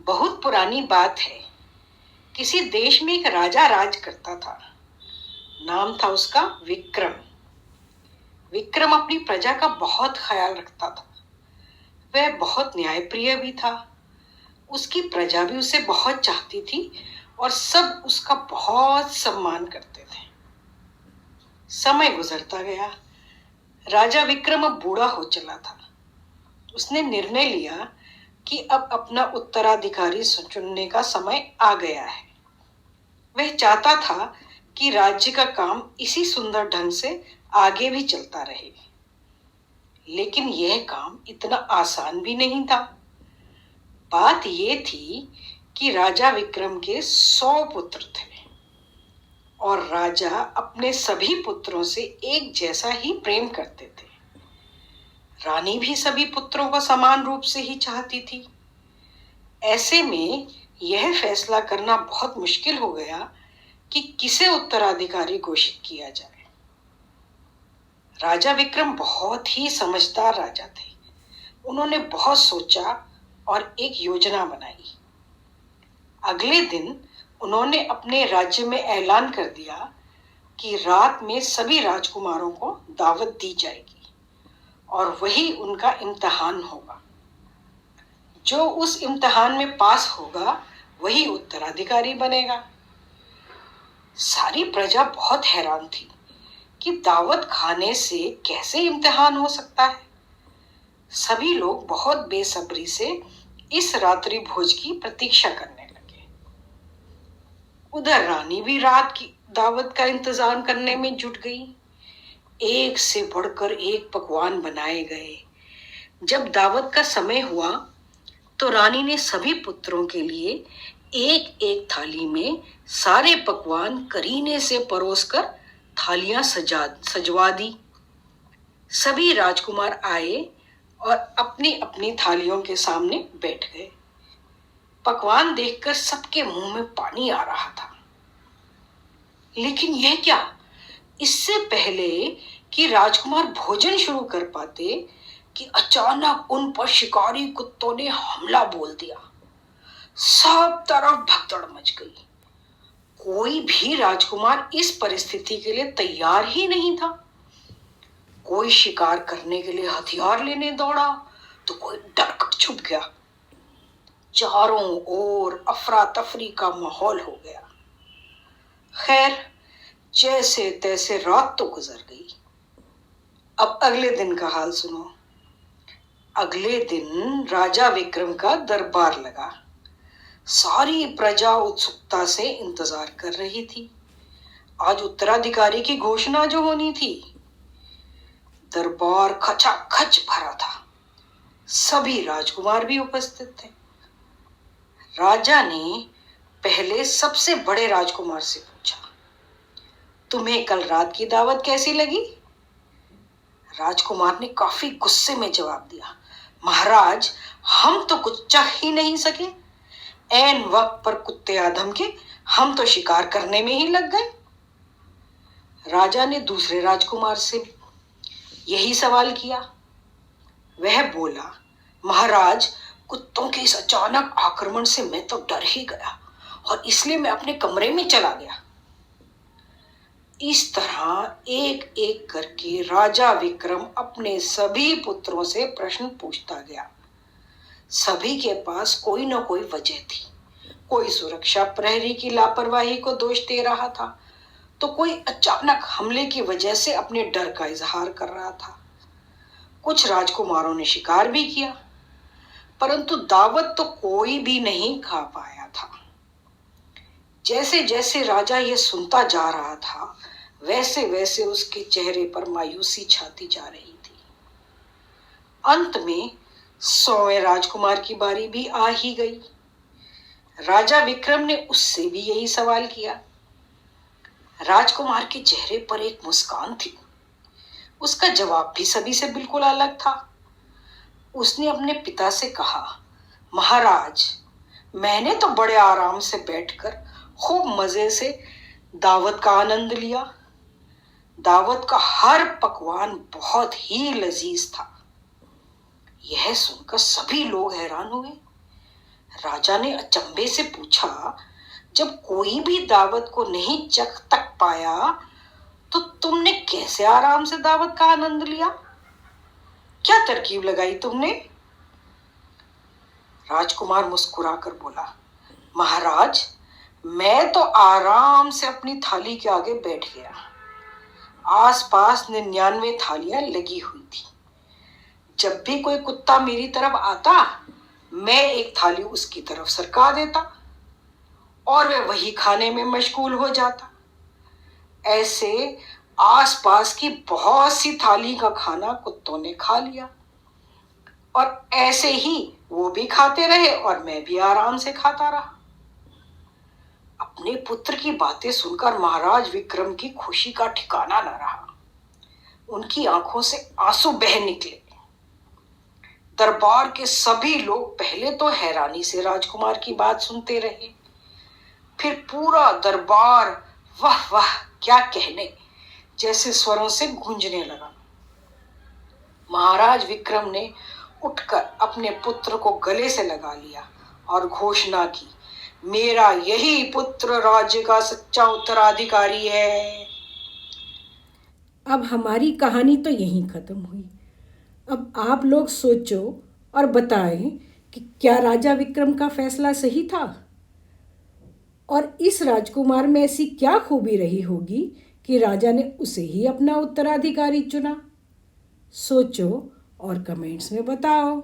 बहुत पुरानी बात है। किसी देश में एक राजा राज करता था। नाम था उसका विक्रम। विक्रम अपनी प्रजा का बहुत ख्याल रखता था। वह बहुत न्यायप्रिय भी था। उसकी प्रजा भी उसे बहुत चाहती थी और सब उसका बहुत सम्मान करते थे। समय गुजरता गया। राजा विक्रम अब बूढ़ा हो चला था। उसने निर्णय लिया कि अब अपना उत्तराधिकारी चुनने का समय आ गया है। वह चाहता था कि राज्य का काम इसी सुंदर ढंग से आगे भी चलता रहे। लेकिन यह काम इतना आसान भी नहीं था। बात यह थी कि राजा विक्रम के 100 पुत्र थे और राजा अपने सभी पुत्रों से एक जैसा ही प्रेम करते थे। रानी भी सभी पुत्रों को समान रूप से ही चाहती थी। ऐसे में यह फैसला करना बहुत मुश्किल हो गया कि किसे उत्तराधिकारी घोषित किया जाए। राजा विक्रम बहुत ही समझदार राजा थे। उन्होंने बहुत सोचा और एक योजना बनाई। अगले दिन उन्होंने अपने राज्य में ऐलान कर दिया कि रात में सभी राजकुमारों को दावत दी जाएगी और वही उनका इम्तिहान होगा। जो उस इम्तिहान में पास होगा वही उत्तराधिकारी बनेगा। सारी प्रजा बहुत हैरान थी कि दावत खाने से कैसे इम्तिहान हो सकता है। सभी लोग बहुत बेसब्री से इस रात्रि भोज की प्रतीक्षा करने लगे। उधर रानी भी रात की दावत का इंतजार करने में जुट गई। एक से बढ़कर एक पकवान बनाए गए। जब दावत का समय हुआ तो रानी ने सभी पुत्रों के लिए एक एक थाली में सारे पकवान करीने से परोसकर थालियां सजवा दी। सभी राजकुमार आए और अपनी अपनी थालियों के सामने बैठ गए। पकवान देखकर सबके मुंह में पानी आ रहा था। लेकिन यह क्या? इससे पहले कि राजकुमार भोजन शुरू कर पाते कि अचानक उन पर शिकारी कुत्तों ने हमला बोल दिया। सब तरफ भगदड़ मच गई। कोई भी राजकुमार इस परिस्थिति के लिए तैयार ही नहीं था। कोई शिकार करने के लिए हथियार लेने दौड़ा तो कोई डर कर छुप गया। चारों ओर अफरा तफरी का माहौल हो गया। खैर, जैसे तैसे रात तो गुजर गई। अब अगले दिन का हाल सुनो। अगले दिन राजा विक्रम का दरबार लगा। सारी प्रजा उत्सुकता से इंतजार कर रही थी। आज उत्तराधिकारी की घोषणा जो होनी थी। दरबार खचाखच भरा था। सभी राजकुमार भी उपस्थित थे। राजा ने पहले सबसे बड़े राजकुमार से पूछा, तुम्हें कल रात की दावत कैसी लगी? राजकुमार ने काफी गुस्से में जवाब दिया, महाराज, हम तो कुछ चाह ही नहीं सके। ऐन वक्त पर कुत्ते आदम के हम तो शिकार करने में ही लग गए। राजा ने दूसरे राजकुमार से यही सवाल किया। वह बोला, महाराज, कुत्तों के इस अचानक आक्रमण से मैं तो डर ही गया और इसलिए मैं अपने कमरे में चला गया। इस तरह एक एक करके राजा विक्रम अपने सभी पुत्रों से प्रश्न पूछता गया। सभी के पास कोई न कोई वजह थी। कोई सुरक्षा प्रहरी की लापरवाही को दोष दे रहा था तो कोई अचानक हमले की वजह से अपने डर का इजहार कर रहा था। कुछ राजकुमारों ने शिकार भी किया, परंतु दावत तो कोई भी नहीं खा पाया था। जैसे जैसे राजा यह सुनता जा रहा था, वैसे वैसे उसके चेहरे पर मायूसी छाती जा रही थी। अंत में 100वें राजकुमार की बारी भी आ ही गई। राजा विक्रम ने उससे भी यही सवाल किया। राजकुमार के चेहरे पर एक मुस्कान थी। उसका जवाब भी सभी से बिल्कुल अलग था। उसने अपने पिता से कहा, महाराज, मैंने तो बड़े आराम से बैठकर खूब मजे से दावत का आनंद लिया। दावत का हर पकवान बहुत ही लजीज था। यह सुनकर सभी लोग हैरान हुए। राजा ने अचंभे से पूछा, जब कोई भी दावत को नहीं चख तक पाया तो तुमने कैसे आराम से दावत का आनंद लिया? क्या तरकीब लगाई तुमने? राजकुमार मुस्कुराकर बोला, महाराज, मैं तो आराम से अपनी थाली के आगे बैठ गया। आसपास 99 थालियां लगी हुई थी। जब भी कोई कुत्ता मेरी तरफ आता, मैं एक थाली उसकी तरफ सरका देता और वह वही खाने में मशगूल हो जाता। ऐसे आसपास की बहुत सी थाली का खाना कुत्तों ने खा लिया और ऐसे ही वो भी खाते रहे और मैं भी आराम से खाता रहा। अपने पुत्र की बातें सुनकर महाराज विक्रम की खुशी का ठिकाना न रहा। उनकी आंखों से आंसू बह निकले। दरबार के सभी लोग पहले तो हैरानी से राजकुमार की बात सुनते रहे, फिर पूरा दरबार वाह वाह क्या कहने जैसे स्वरों से गूंजने लगा। महाराज विक्रम ने उठकर अपने पुत्र को गले से लगा लिया और घोषणा की, मेरा यही पुत्र राज्य का सच्चा उत्तराधिकारी है। अब हमारी कहानी तो यहीं ख़त्म हुई। अब आप लोग सोचो और बताएं कि क्या राजा विक्रम का फैसला सही था और इस राजकुमार में ऐसी क्या खूबी रही होगी कि राजा ने उसे ही अपना उत्तराधिकारी चुना। सोचो और कमेंट्स में बताओ।